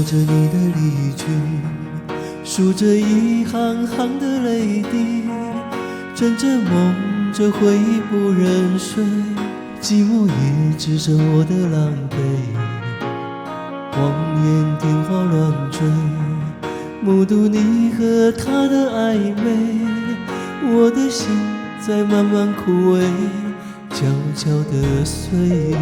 着你的离去，数着一行行的泪滴，枕着梦着回忆不忍睡，寂寞也只剩我的狼狈。望眼天花乱坠，目睹你和他的暧昧，我的心在慢慢枯萎，悄悄地碎。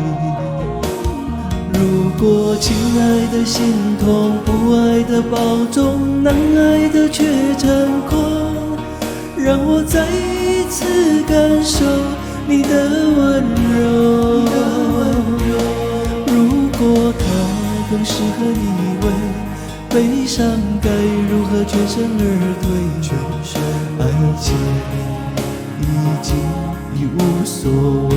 如果亲爱的心痛，不爱的保重，难爱的却成空，让我再一次感受你的温柔。如果他更适合你为悲伤该如何全身而退？爱情已无所谓。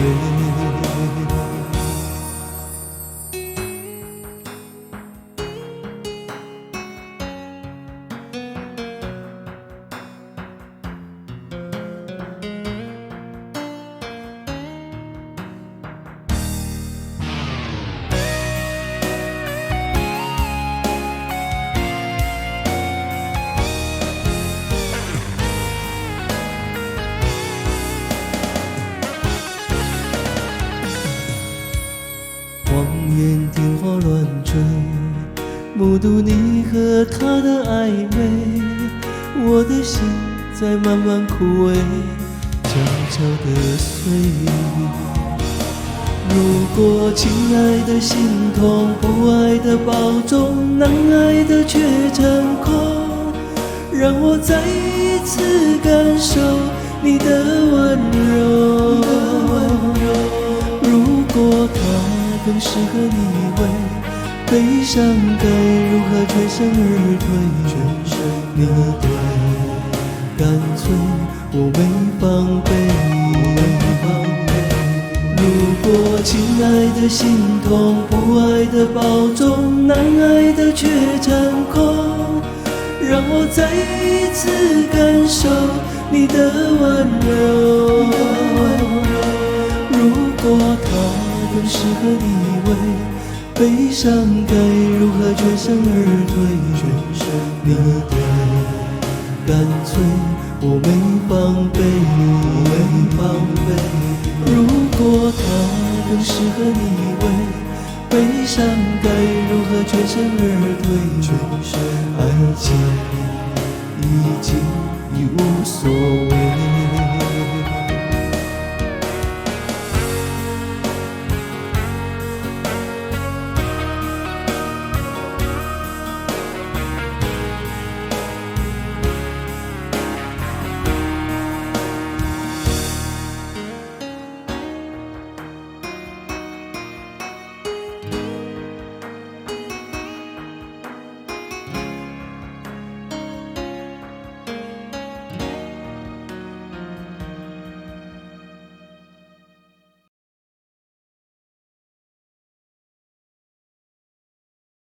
望眼天花乱坠，目睹你和他的暧昧，我的心在慢慢枯萎，悄悄地碎。如果亲爱的心痛，不爱的保重，难爱的却成空，让我再一次感受你的温柔。如果他更适合你为悲伤该如何全身而退？面对干脆我没防备。如果亲爱的心痛，不爱的保重，难爱的却成空，让我再一次感受你的温柔。如果他更适合你为悲伤该如何全身而退？面对干脆我没防备。如果他更适合你为悲伤该如何全身而退？爱情已无所谓。